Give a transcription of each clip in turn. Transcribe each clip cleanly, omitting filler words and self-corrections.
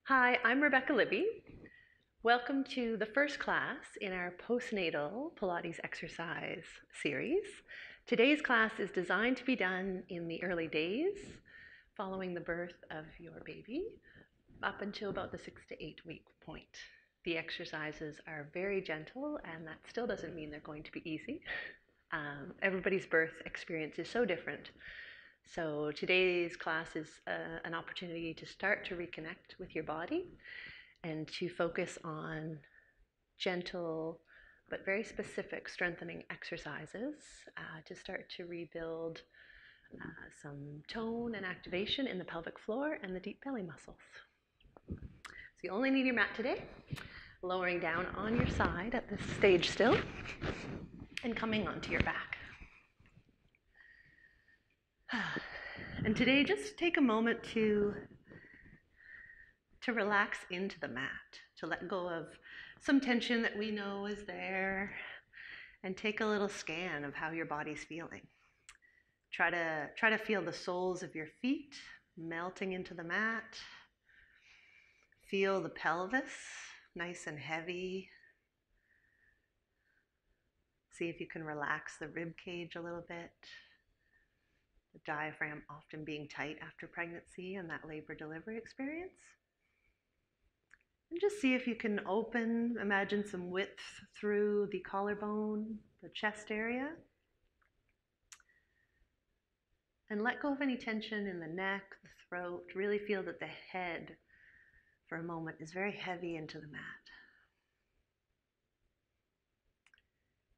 Hi, I'm Rebecca Libby. Welcome to the first class in our postnatal Pilates exercise series. Today's class is designed to be done in the early days following the birth of your baby up until about the 6 to 8 week point. The exercises are very gentle, and that still doesn't mean they're going to be easy. Everybody's birth experience is so different. So today's class is an opportunity to start to reconnect with your body and to focus on gentle but very specific strengthening exercises to start to rebuild some tone and activation in the pelvic floor and the deep belly muscles. So you only need your mat today, lowering down on your side at this stage still and coming onto your back. And today, just take a moment to relax into the mat, to let go of some tension that we know is there, and take a little scan of how your body's feeling. Try to feel the soles of your feet melting into the mat. Feel the pelvis, nice and heavy. See if you can relax the rib cage a little bit. The diaphragm often being tight after pregnancy and that labor delivery experience. And just see if you can imagine some width through the collarbone, the chest area. And let go of any tension in the neck, the throat. Really feel that the head, for a moment, is very heavy into the mat.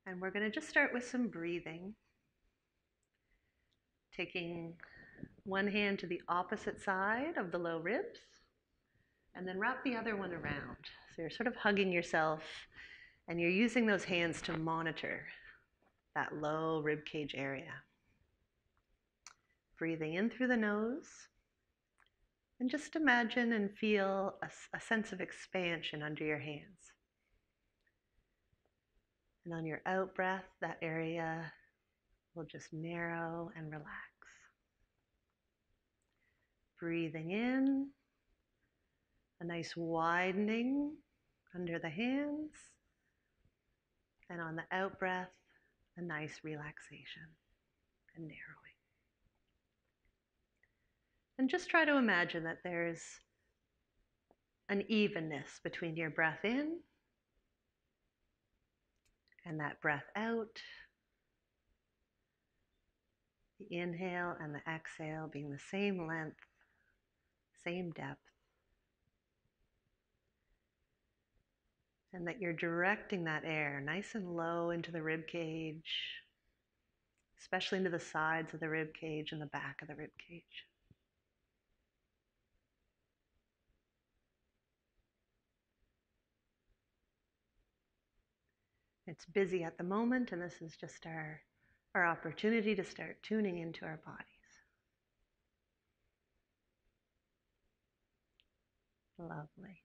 And we're going to just start with some breathing. Taking one hand to the opposite side of the low ribs, and then wrap the other one around. So you're sort of hugging yourself, and you're using those hands to monitor that low rib cage area. Breathing in through the nose, and just imagine and feel a sense of expansion under your hands. And on your out breath, that area will just narrow and relax. Breathing in, a nice widening under the hands, and on the out breath, a nice relaxation and narrowing. And just try to imagine that there's an evenness between your breath in and that breath out. The inhale and the exhale being the same length, same depth. And that you're directing that air nice and low into the rib cage, especially into the sides of the rib cage and the back of the rib cage. It's busy at the moment, and this is just our opportunity to start tuning into our bodies. Lovely.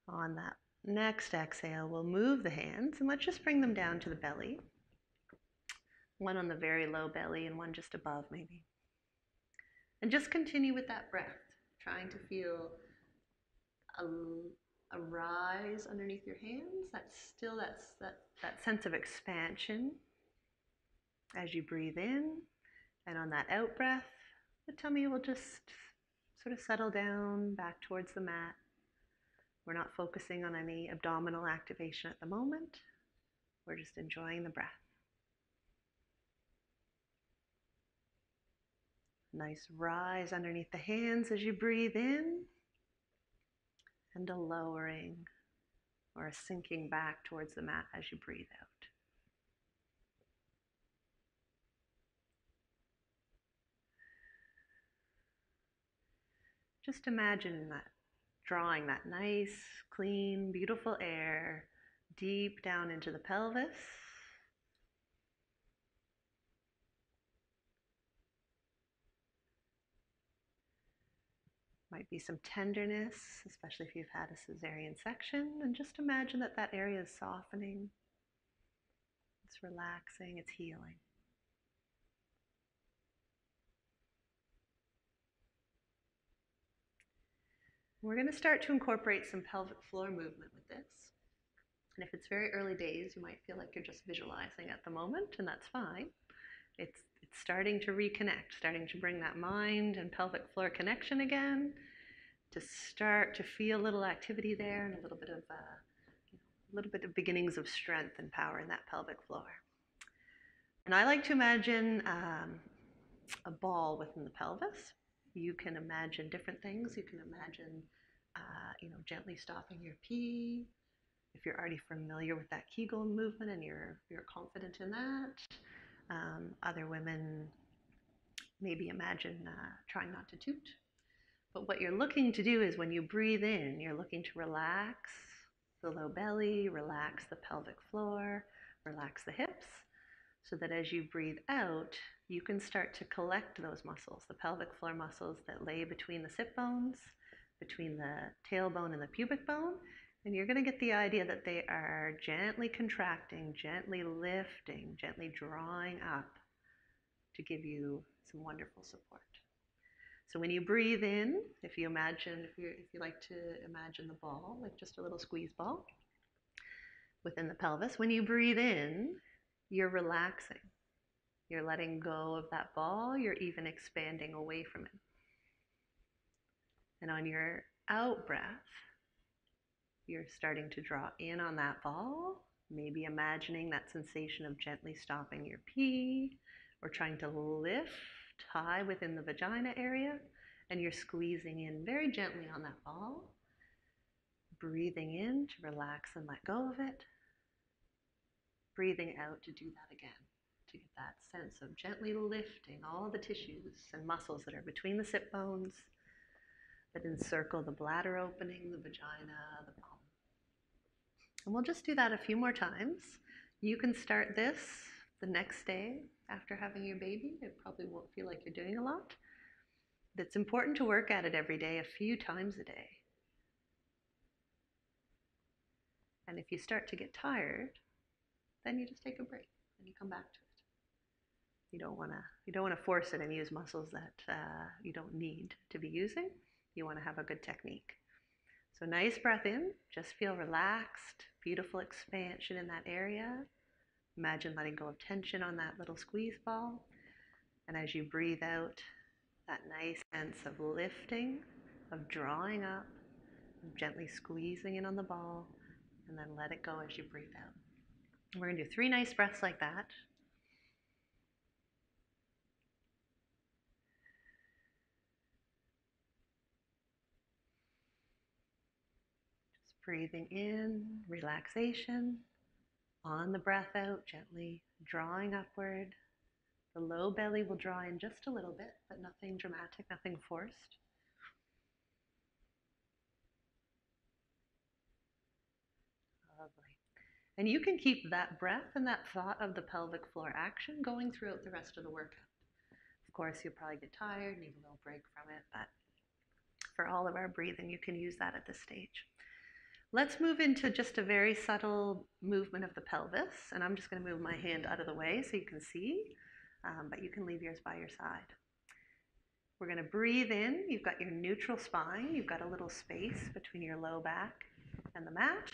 On that next exhale, we'll move the hands, and let's just bring them down to the belly. One on the very low belly and one just above maybe. And just continue with that breath, trying to feel a rise underneath your hands. That's that sense of expansion as you breathe in. And on that out breath, the tummy will just sort of settle down back towards the mat. We're not focusing on any abdominal activation at the moment. We're just enjoying the breath. Nice rise underneath the hands as you breathe in, and a lowering or a sinking back towards the mat as you breathe out. Just imagine that, drawing that nice, clean, beautiful air deep down into the pelvis. Might be some tenderness, especially if you've had a cesarean section, and just imagine that that area is softening, it's relaxing, it's healing. We're going to start to incorporate some pelvic floor movement with this. And if it's very early days, you might feel like you're just visualizing at the moment, and that's fine. It's starting to reconnect, starting to bring that mind and pelvic floor connection again, to start to feel a little activity there and a little bit of beginnings of strength and power in that pelvic floor. And I like to imagine a ball within the pelvis. You can imagine different things. You can imagine, gently stopping your pee. If you're already familiar with that Kegel movement and you're confident in that. Other women maybe imagine trying not to toot. But what you're looking to do is when you breathe in, you're looking to relax the low belly, relax the pelvic floor, relax the hips, so that as you breathe out, you can start to collect those muscles, the pelvic floor muscles that lay between the sit bones, between the tailbone and the pubic bone, and you're going to get the idea that they are gently contracting, gently lifting, gently drawing up to give you some wonderful support. So when you breathe in, if you like to imagine the ball, like just a little squeeze ball within the pelvis, when you breathe in, you're relaxing. You're letting go of that ball. You're even expanding away from it. And on your out breath, you're starting to draw in on that ball, maybe imagining that sensation of gently stopping your pee or trying to lift high within the vagina area, and you're squeezing in very gently on that ball, breathing in to relax and let go of it, breathing out to do that again, to get that sense of gently lifting all the tissues and muscles that are between the sit bones, that encircle the bladder opening, the vagina, the bum. And we'll just do that a few more times. You can start this the next day after having your baby. It probably won't feel like you're doing a lot. But it's important to work at it every day, a few times a day. And if you start to get tired, then you just take a break and you come back to it. You don't want to force it and use muscles that you don't need to be using. You want to have a good technique. So nice breath in, just feel relaxed, beautiful expansion in that area. Imagine letting go of tension on that little squeeze ball. And as you breathe out, that nice sense of lifting, of drawing up, of gently squeezing in on the ball, and then let it go as you breathe out. And we're going to do 3 nice breaths like that. Just breathing in, relaxation. On the breath out, gently drawing upward. The low belly will draw in just a little bit, but nothing dramatic, nothing forced. Lovely. And you can keep that breath and that thought of the pelvic floor action going throughout the rest of the workout. Of course, you'll probably get tired, need a little break from it, but for all of our breathing, you can use that at this stage. Let's move into just a very subtle movement of the pelvis, and I'm just going to move my hand out of the way so you can see, but you can leave yours by your side. We're going to breathe in. You've got your neutral spine. You've got a little space between your low back and the mat.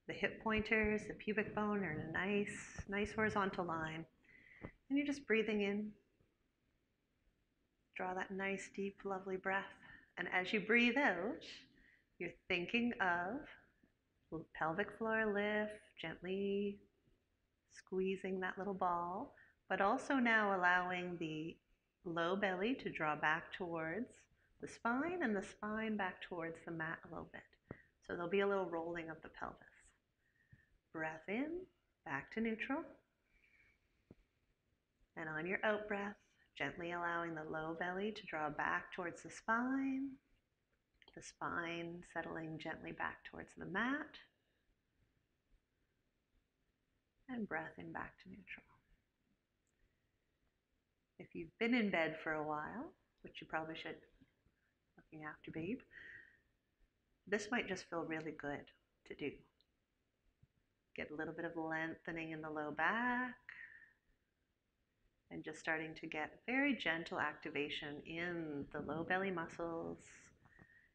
The hip pointers, the pubic bone are in a nice horizontal line. And you're just breathing in. Draw that nice, deep, lovely breath. And as you breathe out, you're thinking of pelvic floor lift, gently squeezing that little ball, but also now allowing the low belly to draw back towards the spine and the spine back towards the mat a little bit. So there'll be a little rolling of the pelvis. Breath in, back to neutral. And on your out breath, gently allowing the low belly to draw back towards the spine settling gently back towards the mat, and breath in back to neutral. If you've been in bed for a while, which you probably should, looking after babe, this might just feel really good to do. Get a little bit of lengthening in the low back, and just starting to get very gentle activation in the low belly muscles,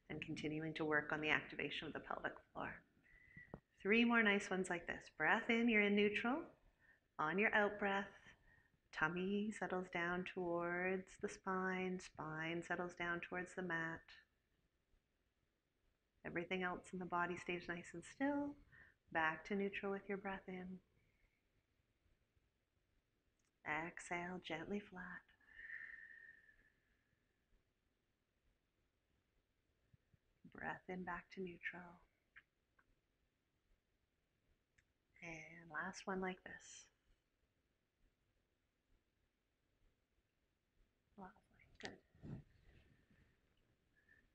and continuing to work on the activation of the pelvic floor. 3 more nice ones like this. Breath in, you're in neutral. On your out breath, tummy settles down towards the spine, spine settles down towards the mat. Everything else in the body stays nice and still. Back to neutral with your breath in. Exhale, gently flat. Breath in, back to neutral. And last one like this. Lovely, good.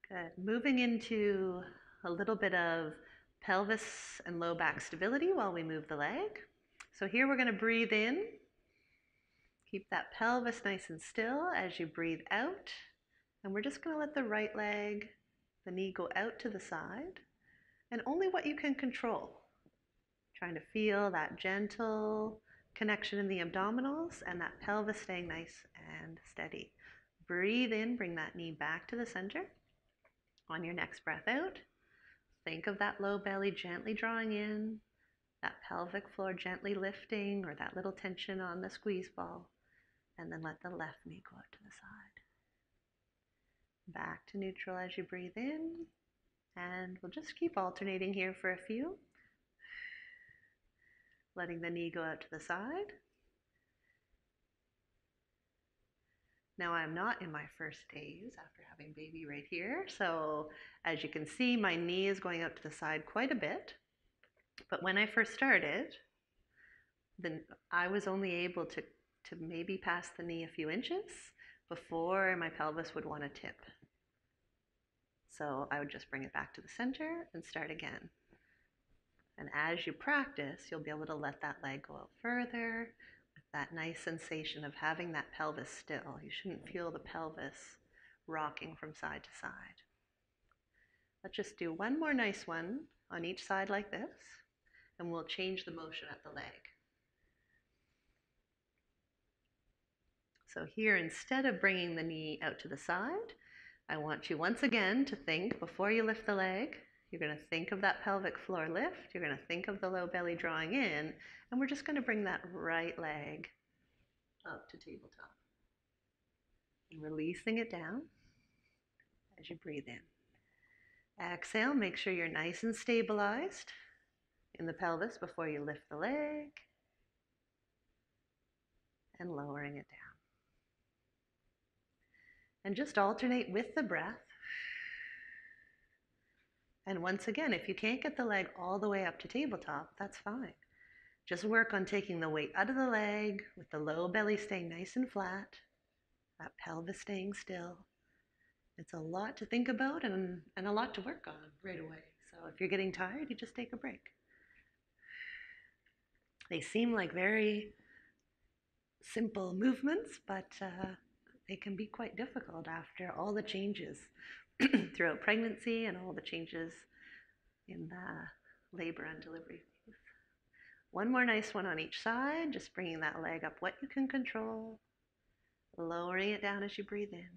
Good. Moving into a little bit of pelvis and low back stability while we move the leg. So here we're going to breathe in. Keep that pelvis nice and still as you breathe out. And we're just going to let the right leg, the knee go out to the side, and only what you can control. Trying to feel that gentle connection in the abdominals and that pelvis staying nice and steady. Breathe in, bring that knee back to the center. On your next breath out, think of that low belly gently drawing in, that pelvic floor gently lifting, or that little tension on the squeeze ball, and then let the left knee go out to the side. Back to neutral as you breathe in, and we'll just keep alternating here for a few. Letting the knee go out to the side. Now I'm not in my first days after having baby right here, so as you can see, my knee is going out to the side quite a bit. But when I first started, then I was only able to maybe pass the knee a few inches before my pelvis would want to tip. So I would just bring it back to the center and start again. And as you practice, you'll be able to let that leg go out further with that nice sensation of having that pelvis still. You shouldn't feel the pelvis rocking from side to side. Let's just do one more nice one on each side like this, and we'll change the motion at the leg. So here, instead of bringing the knee out to the side, I want you once again to think, before you lift the leg, you're going to think of that pelvic floor lift. You're going to think of the low belly drawing in. And we're just going to bring that right leg up to tabletop. And releasing it down as you breathe in. Exhale, make sure you're nice and stabilized in the pelvis before you lift the leg. And lowering it down. And just alternate with the breath. And once again, if you can't get the leg all the way up to tabletop, that's fine. Just work on taking the weight out of the leg with the low belly staying nice and flat, that pelvis staying still. It's a lot to think about and a lot to work on right away. So if you're getting tired, you just take a break. They seem like very simple movements, but they can be quite difficult after all the changes throughout pregnancy and all the changes in the labor and delivery phase. One more nice one on each side, just bringing that leg up what you can control, lowering it down as you breathe in.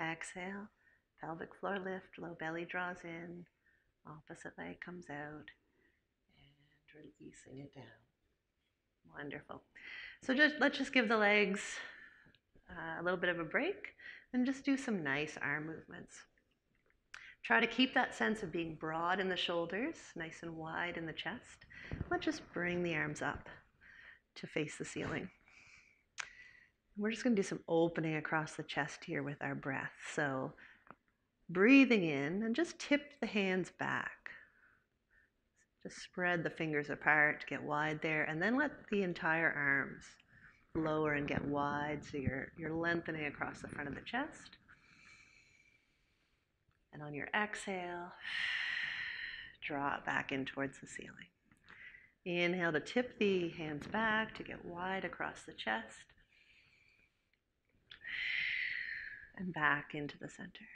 Exhale, pelvic floor lift, low belly draws in, opposite leg comes out, and releasing it down. Wonderful. So let's just give the legs a little bit of a break and just do some nice arm movements. Try to keep that sense of being broad in the shoulders, nice and wide in the chest. Let's just bring the arms up to face the ceiling. We're just going to do some opening across the chest here with our breath. So breathing in and just tip the hands back. Just spread the fingers apart, get wide there, and then let the entire arms lower and get wide, so you're lengthening across the front of the chest. And on your exhale, draw it back in towards the ceiling. Inhale to tip the hands back to get wide across the chest. And back into the center.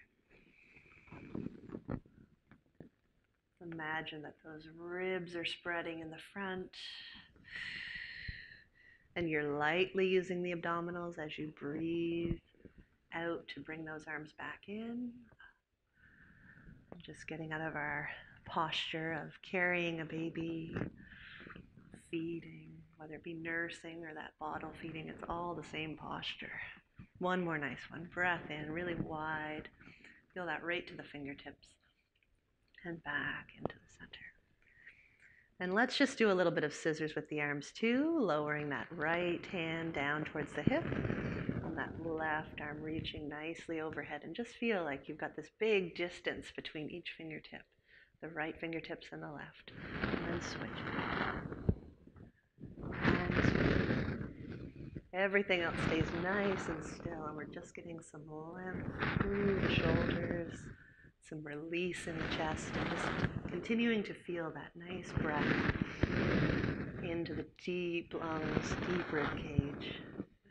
Imagine that those ribs are spreading in the front. And you're lightly using the abdominals as you breathe out to bring those arms back in. Just getting out of our posture of carrying a baby, feeding, whether it be nursing or that bottle feeding, it's all the same posture. One more nice one. Breath in, really wide. Feel that right to the fingertips. And back into the center. And let's just do a little bit of scissors with the arms too, lowering that right hand down towards the hip, and that left arm reaching nicely overhead. And just feel like you've got this big distance between each fingertip, the right fingertips and the left. And then switch it. And switch it. Everything else stays nice and still, and we're just getting some length through the shoulders, some release in the chest, and just continuing to feel that nice breath into the deep lungs, deep rib cage.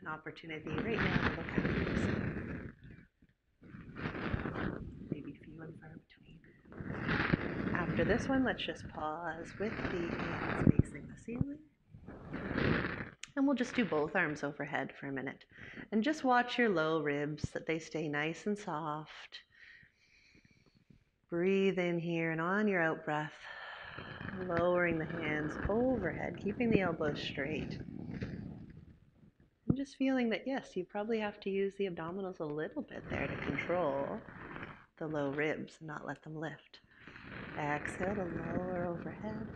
An opportunity right now to look after yourself. Maybe few and far between. After this one, let's just pause with the hands facing the ceiling. And we'll just do both arms overhead for a minute. And just watch your low ribs, that they stay nice and soft. Breathe in here, and on your out breath, lowering the hands overhead, keeping the elbows straight. And just feeling that, yes, you probably have to use the abdominals a little bit there to control the low ribs and not let them lift. Exhale to lower overhead.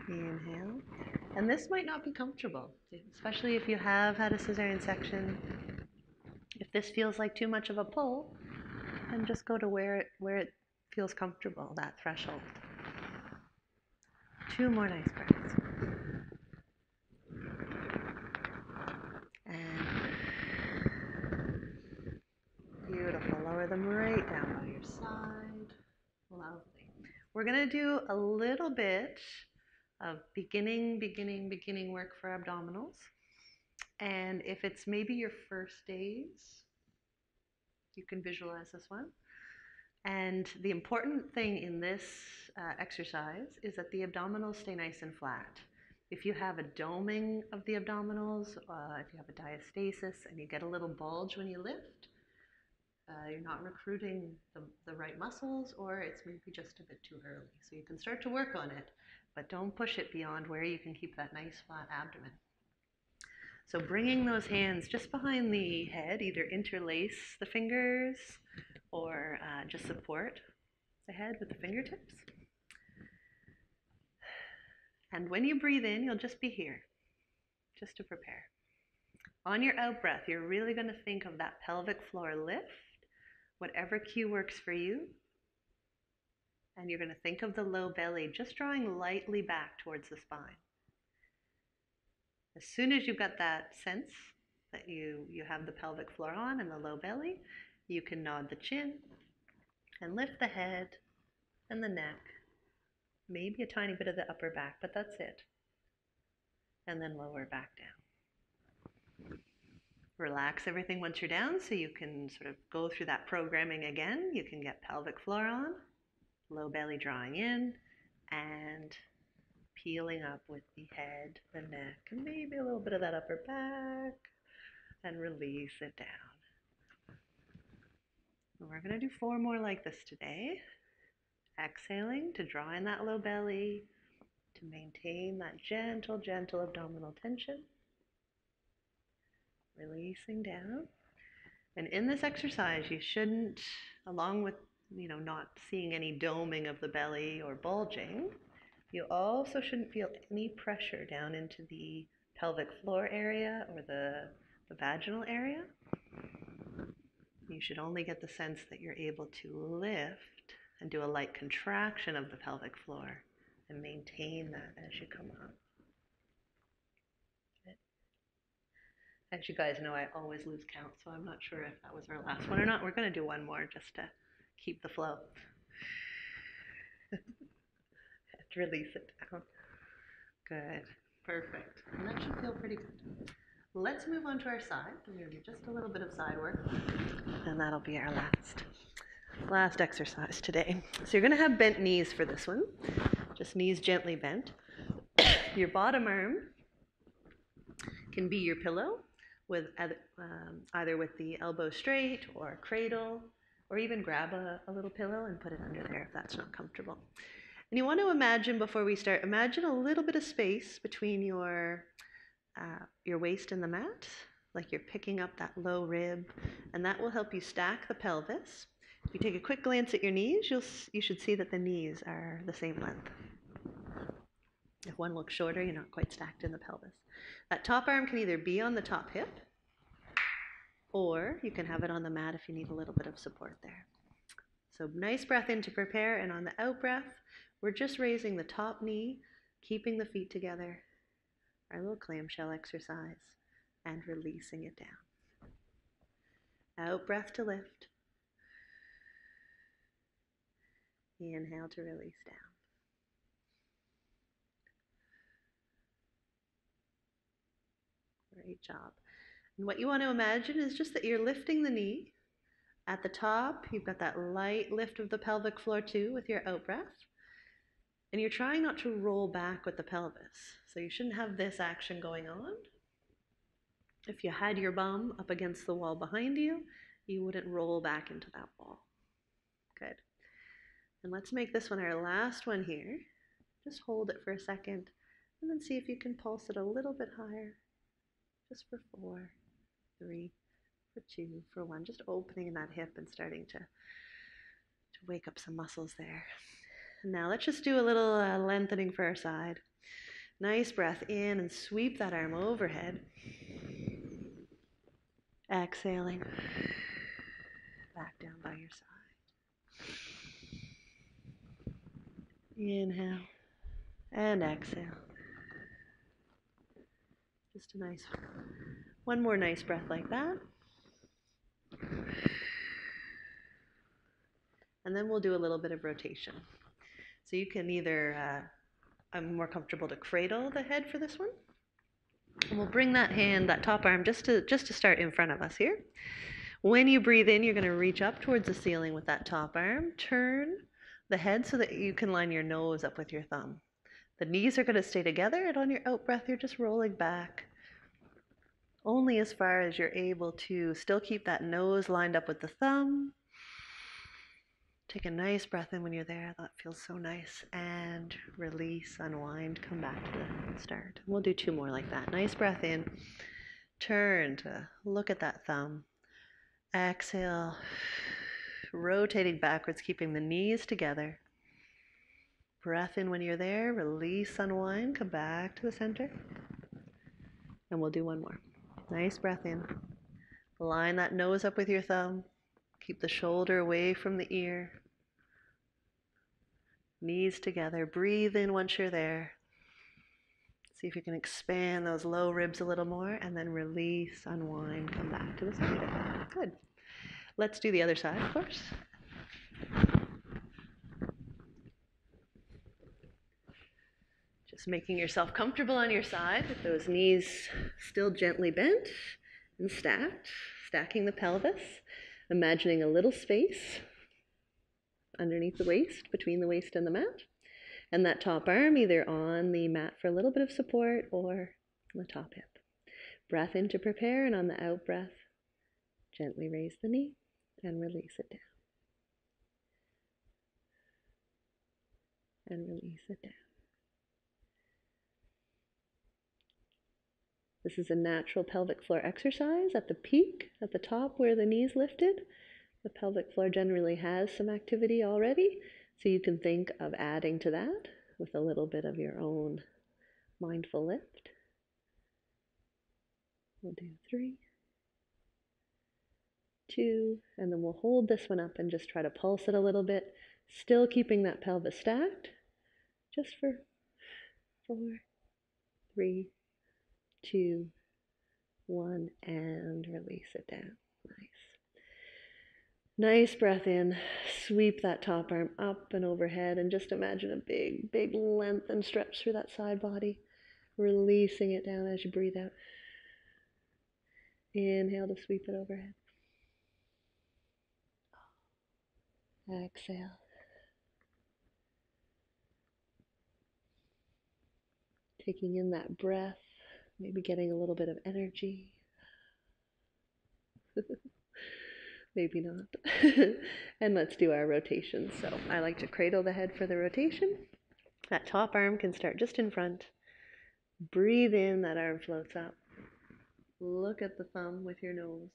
Inhale. And this might not be comfortable, especially if you have had a cesarean section. If this feels like too much of a pull, then just go to where it feels comfortable, that threshold. Two more nice breaths. And beautiful. Lower them right down by your side. Lovely. We're going to do a little bit of beginning work for abdominals. And if it's maybe your first days, you can visualize this one. And the important thing in this exercise is that the abdominals stay nice and flat. If you have a doming of the abdominals, if you have a diastasis and you get a little bulge when you lift, you're not recruiting the right muscles, or it's maybe just a bit too early. So you can start to work on it, but don't push it beyond where you can keep that nice flat abdomen. So bringing those hands just behind the head, either interlace the fingers or just support the head with the fingertips. And when you breathe in, you'll just be here, just to prepare. On your out breath, you're really going to think of that pelvic floor lift, whatever cue works for you. And you're going to think of the low belly just drawing lightly back towards the spine. As soon as you've got that sense that you have the pelvic floor on and the low belly, you can nod the chin and lift the head and the neck, maybe a tiny bit of the upper back, but that's it. And then lower back down. Relax everything once you're down so you can sort of go through that programming again. You can get pelvic floor on, low belly drawing in, and peeling up with the head, the neck, and maybe a little bit of that upper back, and release it down. And we're going to do 4 more like this today. Exhaling to draw in that low belly, to maintain that gentle abdominal tension. Releasing down. And in this exercise, you shouldn't, along with, not seeing any doming of the belly or bulging, you also shouldn't feel any pressure down into the pelvic floor area or the vaginal area. You should only get the sense that you're able to lift and do a light contraction of the pelvic floor and maintain that as you come up. As you guys know, I always lose count, so I'm not sure if that was our last one or not. We're going to do one more just to keep the flow. Release it down. Good. Perfect. And that should feel pretty good. Let's move on to our side. We're going to do just a little bit of side work, and that'll be our last exercise today. So you're going to have bent knees for this one. Just knees gently bent. Your bottom arm can be your pillow, with either with the elbow straight or cradle, or even grab a little pillow and put it under there if that's not comfortable. And you want to imagine, before we start, imagine a little bit of space between your waist and the mat, like you're picking up that low rib, and that will help you stack the pelvis. If you take a quick glance at your knees, you should see that the knees are the same length. If one looks shorter, you're not quite stacked in the pelvis. That top arm can either be on the top hip, or you can have it on the mat if you need a little bit of support there. So nice breath in to prepare, and on the out breath, we're just raising the top knee, keeping the feet together, our little clamshell exercise, and releasing it down. Out breath to lift. Inhale to release down. Great job. And what you want to imagine is just that you're lifting the knee. At the top, you've got that light lift of the pelvic floor too with your out breath. And you're trying not to roll back with the pelvis. So you shouldn't have this action going on. If you had your bum up against the wall behind you, you wouldn't roll back into that wall. Good. And let's make this one our last one here. Just hold it for a second, and then see if you can pulse it a little bit higher. Just for 4, 3, for 2, for 1. Just opening that hip and starting to wake up some muscles there. And now let's just do a little lengthening for our side. Nice breath in and sweep that arm overhead. Exhaling. Back down by your side. Inhale and exhale. Just a nice, one more nice breath like that. And then we'll do a little bit of rotation. So you can either, I'm more comfortable to cradle the head for this one. And we'll bring that hand, that top arm, just to start in front of us here. When you breathe in, you're going to reach up towards the ceiling with that top arm. Turn the head so that you can line your nose up with your thumb. The knees are going to stay together, and on your out breath, you're just rolling back only as far as you're able to still keep that nose lined up with the thumb. Take a nice breath in when you're there. That feels so nice. And release, unwind, come back to the start. We'll do 2 more like that. Nice breath in. Turn to look at that thumb. Exhale, rotating backwards, keeping the knees together. Breath in when you're there. Release, unwind, come back to the center. And we'll do 1 more. Nice breath in. Line that nose up with your thumb. Keep the shoulder away from the ear. Knees together. Breathe in once you're there. See if you can expand those low ribs a little more, and then release, unwind, come back to the center. Good. Let's do the other side, of course. Just making yourself comfortable on your side with those knees still gently bent and stacked, stacking the pelvis, imagining a little space underneath the waist, between the waist and the mat, and that top arm either on the mat for a little bit of support or on the top hip. Breath in to prepare, and on the out breath, gently raise the knee and release it down. And release it down. This is a natural pelvic floor exercise. At the peak, at the top where the knee's lifted, the pelvic floor generally has some activity already, so you can think of adding to that with a little bit of your own mindful lift. We'll do 3, 2, and then we'll hold this one up and just try to pulse it a little bit, still keeping that pelvis stacked, just for 4, 3, 2, 1, and release it down. Nice. Nice breath in. Sweep that top arm up and overhead, and just imagine a big, big length and stretch through that side body. Releasing it down as you breathe out. Inhale to sweep it overhead. Exhale. Taking in that breath, maybe getting a little bit of energy. maybe not. And let's do our rotations. So I like to cradle the head for the rotation. That top arm can start just in front. Breathe in, that arm floats up. Look at the thumb with your nose,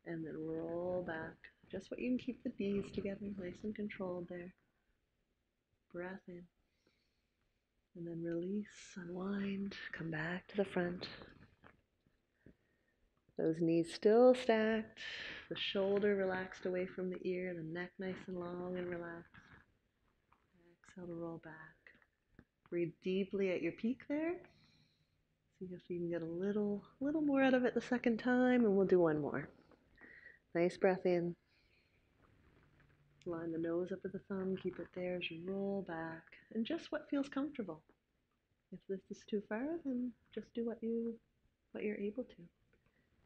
and then roll back. Just what you can keep the B's together, nice and controlled there. Breath in. And then release, unwind, come back to the front. Those knees still stacked, the shoulder relaxed away from the ear, the neck nice and long and relaxed. Exhale to roll back. Breathe deeply at your peak there. See if you can get a little more out of it the second time, and we'll do one more. Nice breath in. Line the nose up with the thumb, keep it there as you roll back, and just what feels comfortable. If this is too far, then just do what you're able to.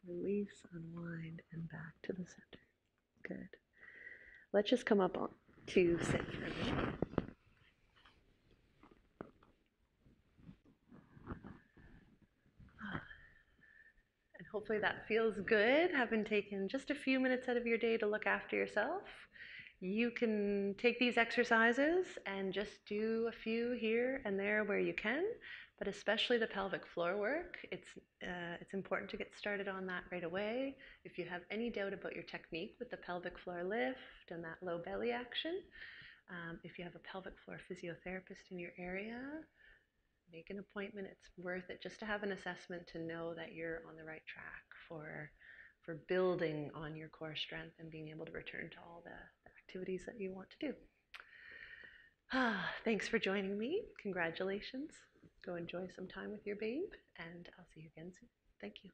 Release, unwind, and back to the center. Good. Let's just come up to sit for a minute. And hopefully that feels good, having taken just a few minutes out of your day to look after yourself. You can take these exercises and just do a few here and there where you can, but especially the pelvic floor work. It's important to get started on that right away. If you have any doubt about your technique with the pelvic floor lift and that low belly action, if you have a pelvic floor physiotherapist in your area, make an appointment. It's worth it just to have an assessment to know that you're on the right track for building on your core strength and being able to return to all the activities that you want to do. Thanks for joining me. Congratulations. Go enjoy some time with your babe, and I'll see you again soon. Thank you.